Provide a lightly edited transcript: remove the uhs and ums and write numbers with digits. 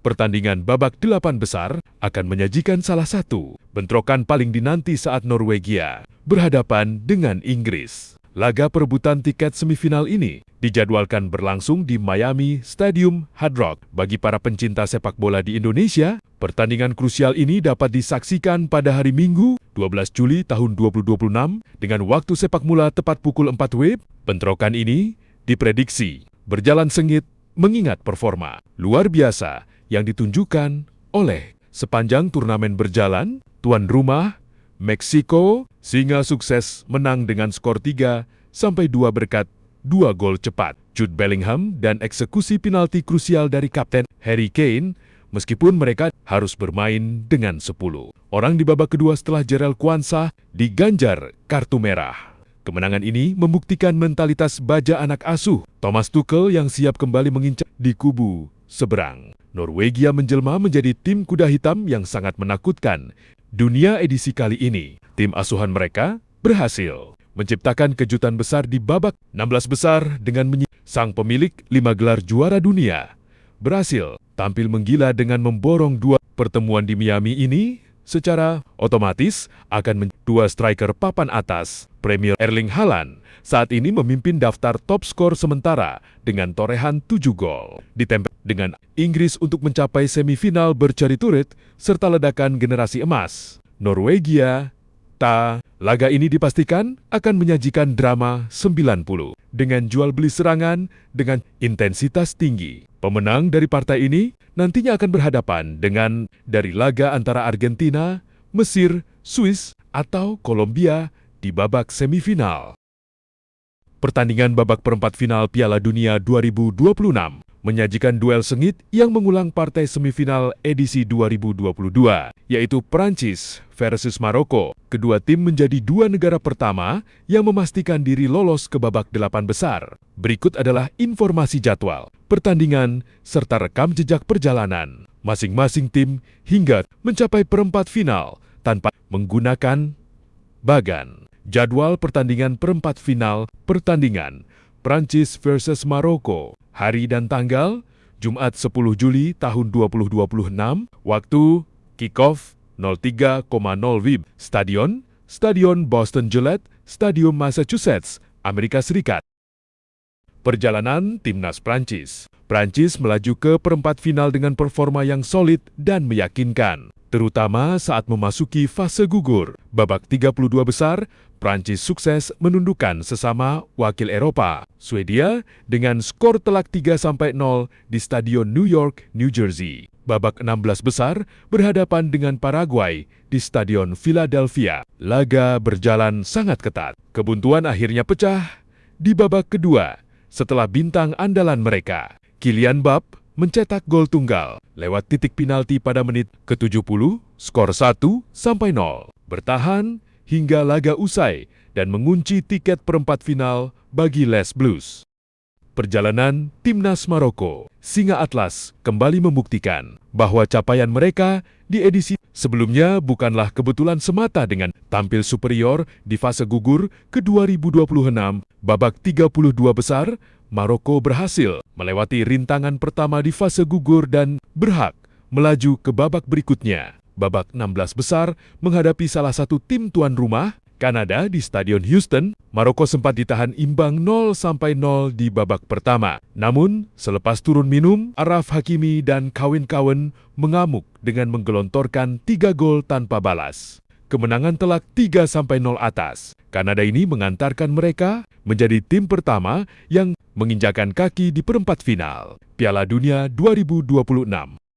Pertandingan babak 8 besar akan menyajikan salah satu bentrokan paling dinanti saat Norwegia berhadapan dengan Inggris. Laga perebutan tiket semifinal ini dijadwalkan berlangsung di Miami Stadium Hard Rock. Bagi para pencinta sepak bola di Indonesia, pertandingan krusial ini dapat disaksikan pada hari Minggu, 12 Juli tahun 2026 dengan waktu sepak mula tepat pukul 4 WIB. Bentrokan ini diprediksi berjalan sengit mengingat performa luar biasa yang ditunjukkan oleh sepanjang turnamen berjalan. Tuan rumah Meksiko sehingga sukses menang dengan skor 3-2 berkat 2 gol cepat Jude Bellingham dan eksekusi penalti krusial dari Kapten Harry Kane, meskipun mereka harus bermain dengan 10 orang di babak kedua setelah Jarell Quansah diganjar kartu merah. Kemenangan ini membuktikan mentalitas baja anak asuh Thomas Tuchel yang siap kembali mengincar di kubu seberang. Norwegia menjelma menjadi tim kuda hitam yang sangat menakutkan dunia edisi kali ini. Tim asuhan mereka berhasil menciptakan kejutan besar di babak 16 besar dengan sang pemilik 5 gelar juara dunia berhasil tampil menggila dengan memborong 2 pertemuan di Miami ini. Secara otomatis akan dua striker papan atas Premier Erling Haaland saat ini memimpin daftar top skor sementara dengan torehan 7 gol. Ditempel dengan Inggris untuk mencapai semifinal berturut-turut serta ledakan generasi emas. Norwegia, laga ini dipastikan akan menyajikan drama 90 dengan jual beli serangan dengan intensitas tinggi. Pemenang dari partai ini nantinya akan berhadapan dengan dari laga antara Argentina, Mesir, Swiss, atau Kolombia di babak semifinal. Pertandingan babak perempat final Piala Dunia 2026 menyajikan duel sengit yang mengulang partai semifinal edisi 2022, yaitu Prancis versus Maroko. Kedua tim menjadi 2 negara pertama yang memastikan diri lolos ke babak 8 besar. Berikut adalah informasi jadwal pertandingan serta rekam jejak perjalanan masing-masing tim hingga mencapai perempat final tanpa menggunakan bagan. Jadwal pertandingan perempat final pertandingan Prancis versus Maroko. Hari dan tanggal, Jumat 10 Juli tahun 2026, waktu kick-off 03.00 WIB, Stadion Boston Gillette, Stadium Massachusetts, Amerika Serikat. Perjalanan Timnas Prancis. Prancis melaju ke perempat final dengan performa yang solid dan meyakinkan, terutama saat memasuki fase gugur. Babak 32 besar, Prancis sukses menundukkan sesama wakil Eropa, Swedia, dengan skor telak 3-0 di Stadion New York, New Jersey. Babak 16 besar berhadapan dengan Paraguay di Stadion Philadelphia. Laga berjalan sangat ketat. Kebuntuan akhirnya pecah di babak kedua setelah bintang andalan mereka, Kylian Mbappé, mencetak gol tunggal lewat titik penalti pada menit ke-70, skor 1-0. Bertahan hingga laga usai dan mengunci tiket perempat final bagi Les Bleus. Perjalanan Timnas Maroko, Singa Atlas, kembali membuktikan bahwa capaian mereka di edisi sebelumnya bukanlah kebetulan semata. Dengan tampil superior di fase gugur ke 2026, babak 32 besar, Maroko berhasil melewati rintangan pertama di fase gugur dan berhak melaju ke babak berikutnya. Babak 16 besar menghadapi salah satu tim tuan rumah, Kanada di Stadion Houston. Maroko sempat ditahan imbang 0-0 di babak pertama. Namun, selepas turun minum, Achraf Hakimi dan kawan-kawan mengamuk dengan menggelontorkan 3 gol tanpa balas. Kemenangan telak 3-0 atas. Kanada ini mengantarkan mereka menjadi tim pertama yang menginjakan kaki di perempat final Piala Dunia 2026.